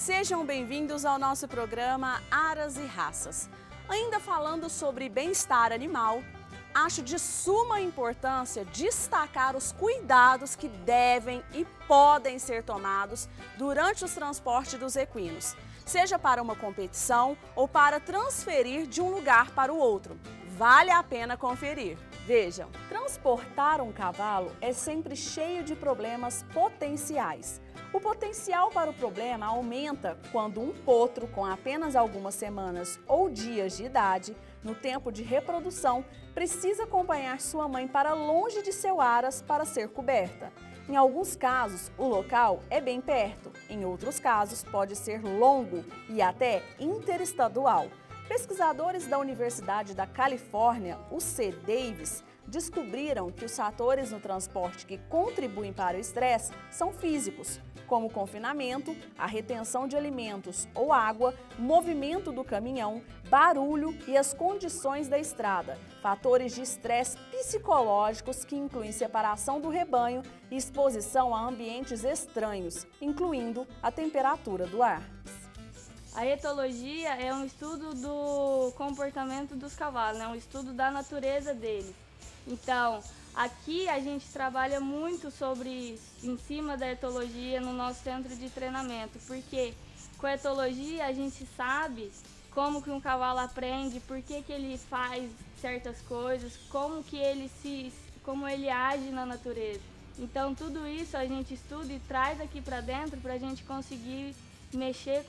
Sejam bem-vindos ao nosso programa Aras e Raças. Ainda falando sobre bem-estar animal, acho de suma importância destacar os cuidados que devem e podem ser tomados durante os transportes dos equinos, seja para uma competição ou para transferir de um lugar para o outro. Vale a pena conferir. Vejam, transportar um cavalo é sempre cheio de problemas potenciais. O potencial para o problema aumenta quando um potro com apenas algumas semanas ou dias de idade, no tempo de reprodução, precisa acompanhar sua mãe para longe de seu aras para ser coberta. Em alguns casos, o local é bem perto, em outros casos pode ser longo e até interestadual. Pesquisadores da Universidade da Califórnia, UC Davis, descobriram que os fatores no transporte que contribuem para o estresse são físicos, como o confinamento, a retenção de alimentos ou água, movimento do caminhão, barulho e as condições da estrada. Fatores de estresse psicológicos que incluem separação do rebanho e exposição a ambientes estranhos, incluindo a temperatura do ar. A etologia é um estudo do comportamento dos cavalos, um estudo da natureza deles. Então, aqui a gente trabalha muito em cima da etologia no nosso centro de treinamento, porque com a etologia a gente sabe como que um cavalo aprende, por que ele faz certas coisas, como ele age na natureza. Então, tudo isso a gente estuda e traz aqui para dentro para a gente conseguir mexer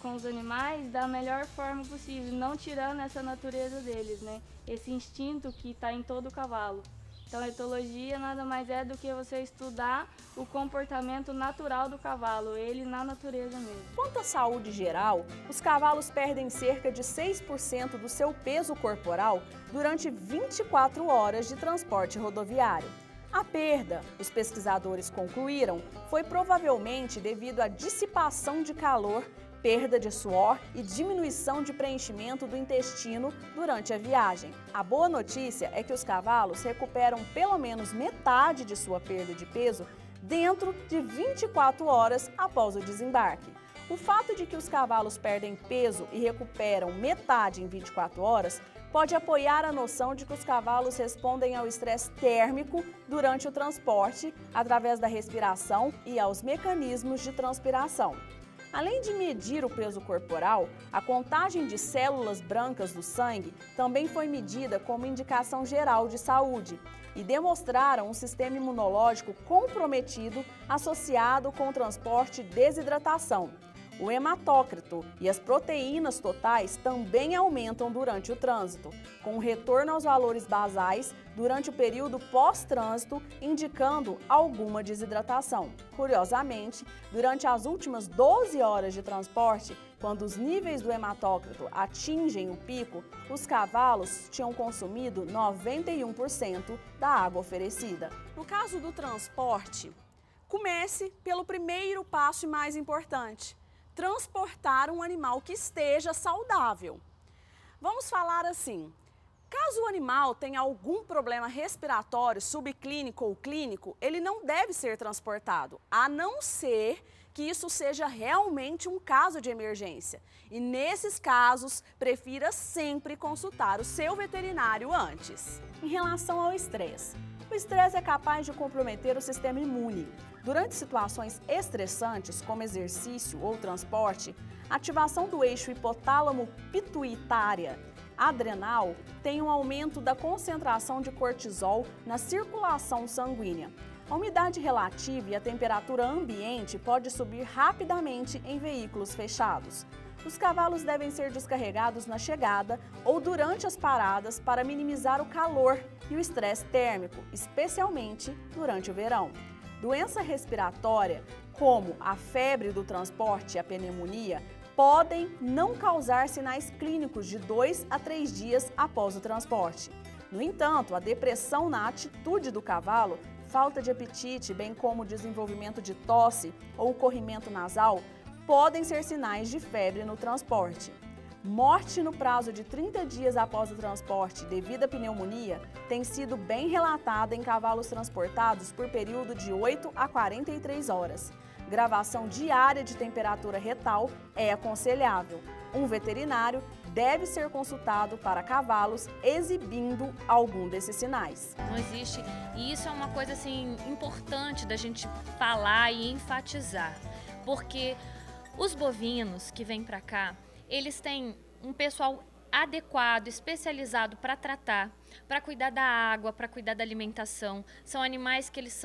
com os animais da melhor forma possível, não tirando essa natureza deles, esse instinto que está em todo cavalo. Então a etologia nada mais é do que você estudar o comportamento natural do cavalo, ele na natureza mesmo. Quanto à saúde geral, os cavalos perdem cerca de 6% do seu peso corporal durante 24 horas de transporte rodoviário. A perda, os pesquisadores concluíram, foi provavelmente devido à dissipação de calor, perda de suor e diminuição de preenchimento do intestino durante a viagem. A boa notícia é que os cavalos recuperam pelo menos metade de sua perda de peso dentro de 24 horas após o desembarque. O fato de que os cavalos perdem peso e recuperam metade em 24 horas pode apoiar a noção de que os cavalos respondem ao estresse térmico durante o transporte, através da respiração e aos mecanismos de transpiração. Além de medir o peso corporal, a contagem de células brancas do sangue também foi medida como indicação geral de saúde e demonstraram um sistema imunológico comprometido associado com o transporte e desidratação. O hematócrito e as proteínas totais também aumentam durante o trânsito, com retorno aos valores basais durante o período pós-trânsito, indicando alguma desidratação. Curiosamente, durante as últimas 12 horas de transporte, quando os níveis do hematócrito atingem o pico, os cavalos tinham consumido 91% da água oferecida. No caso do transporte, comece pelo primeiro passo e mais importante: transportar um animal que esteja saudável. Vamos falar assim: caso o animal tenha algum problema respiratório, subclínico ou clínico, ele não deve ser transportado, a não ser que isso seja realmente um caso de emergência. E nesses casos, prefira sempre consultar o seu veterinário antes. Em relação ao estresse, o estresse é capaz de comprometer o sistema imune. Durante situações estressantes, como exercício ou transporte, a ativação do eixo hipotálamo-pituitária adrenal tem um aumento da concentração de cortisol na circulação sanguínea. A umidade relativa e a temperatura ambiente pode subir rapidamente em veículos fechados. Os cavalos devem ser descarregados na chegada ou durante as paradas para minimizar o calor e o estresse térmico, especialmente durante o verão. Doença respiratória, como a febre do transporte e a pneumonia, podem não causar sinais clínicos de 2 a 3 dias após o transporte. No entanto, a depressão na atitude do cavalo, falta de apetite, bem como o desenvolvimento de tosse ou corrimento nasal, podem ser sinais de febre no transporte. Morte no prazo de 30 dias após o transporte devido à pneumonia tem sido bem relatada em cavalos transportados por período de 8 a 43 horas. gravação diária de temperatura retal é aconselhável. Um veterinário deve ser consultado para cavalos exibindo algum desses sinais. Não existe, e isso é uma coisa assim importante da gente falar e enfatizar, porque os bovinos que vêm para cá, eles têm um pessoal adequado, especializado para tratar, para cuidar da água, para cuidar da alimentação. São animais que eles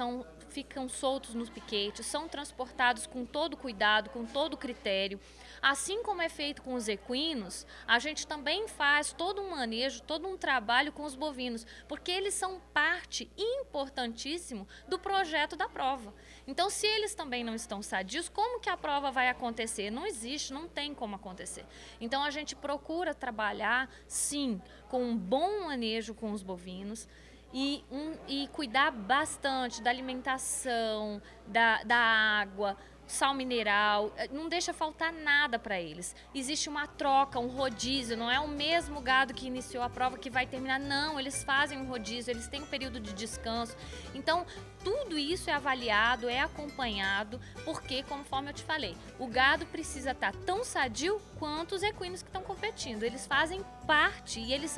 ficam soltos nos piquetes, são transportados com todo cuidado, com todo critério. Assim como é feito com os equinos, a gente também faz todo um manejo, todo um trabalho com os bovinos, porque eles são parte importantíssimo do projeto da prova. Então, se eles também não estão sadios, como que a prova vai acontecer? Não existe, não tem como acontecer. Então, a gente procura trabalhar, sim, com um bom manejo com os bovinos, e cuidar bastante da alimentação, da água, sal mineral, não deixa faltar nada para eles. Existe uma troca, um rodízio, não é o mesmo gado que iniciou a prova que vai terminar, não, eles fazem um rodízio, eles têm um período de descanso. Então, tudo isso é avaliado, é acompanhado, porque, conforme eu te falei, o gado precisa estar tão sadio quanto os equinos que estão competindo. Eles fazem parte e eles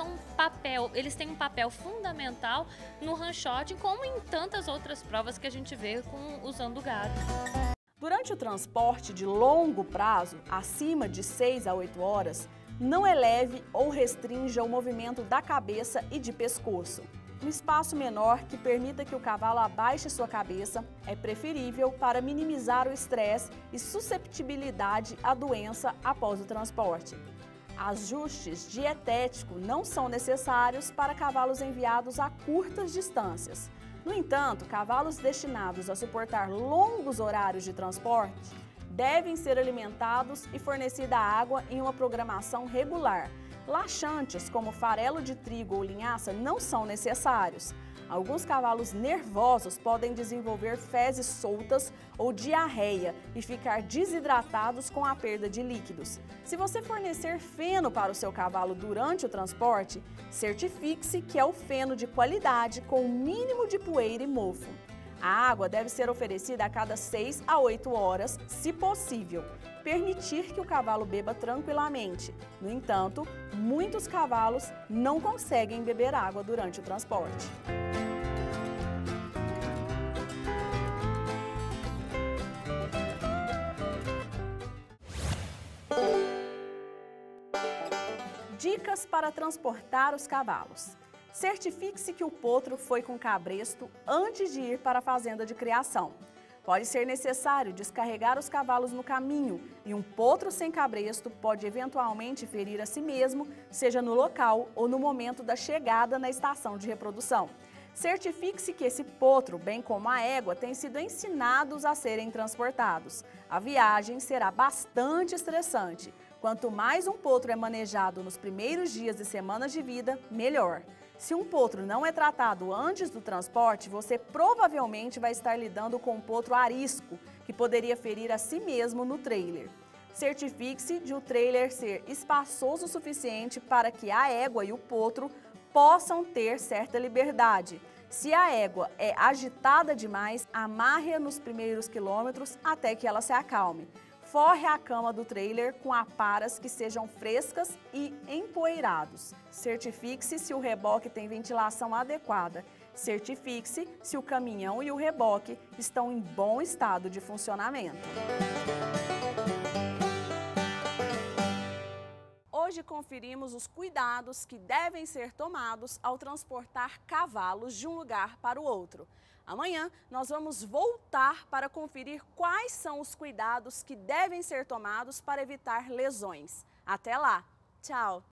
têm um papel fundamental no ranchote, como em tantas outras provas que a gente vê usando o gado. Durante o transporte de longo prazo, acima de 6 a 8 horas, não eleve ou restrinja o movimento da cabeça e de pescoço. Um espaço menor que permita que o cavalo abaixe sua cabeça é preferível para minimizar o estresse e susceptibilidade à doença após o transporte. Ajustes dietéticos não são necessários para cavalos enviados a curtas distâncias. No entanto, cavalos destinados a suportar longos horários de transporte devem ser alimentados e fornecida água em uma programação regular. Laxantes, como farelo de trigo ou linhaça, não são necessários. Alguns cavalos nervosos podem desenvolver fezes soltas ou diarreia e ficar desidratados com a perda de líquidos. Se você fornecer feno para o seu cavalo durante o transporte, certifique-se que é o feno de qualidade com o mínimo de poeira e mofo. A água deve ser oferecida a cada 6 a 8 horas, se possível. Permitir que o cavalo beba tranquilamente. No entanto, muitos cavalos não conseguem beber água durante o transporte. Dicas para transportar os cavalos. Certifique-se que o potro foi com cabresto antes de ir para a fazenda de criação. Pode ser necessário descarregar os cavalos no caminho e um potro sem cabresto pode eventualmente ferir a si mesmo, seja no local ou no momento da chegada na estação de reprodução. Certifique-se que esse potro, bem como a égua, têm sido ensinados a serem transportados. A viagem será bastante estressante. Quanto mais um potro é manejado nos primeiros dias e semanas de vida, melhor. Se um potro não é tratado antes do transporte, você provavelmente vai estar lidando com um potro arisco, que poderia ferir a si mesmo no trailer. Certifique-se de o trailer ser espaçoso o suficiente para que a égua e o potro possam ter certa liberdade. Se a égua é agitada demais, amarre-a nos primeiros quilômetros até que ela se acalme. Forre a cama do trailer com aparas que sejam frescas e empoeirados. Certifique-se se o reboque tem ventilação adequada. Certifique-se se o caminhão e o reboque estão em bom estado de funcionamento. Hoje conferimos os cuidados que devem ser tomados ao transportar cavalos de um lugar para o outro. Amanhã nós vamos voltar para conferir quais são os cuidados que devem ser tomados para evitar lesões. Até lá! Tchau!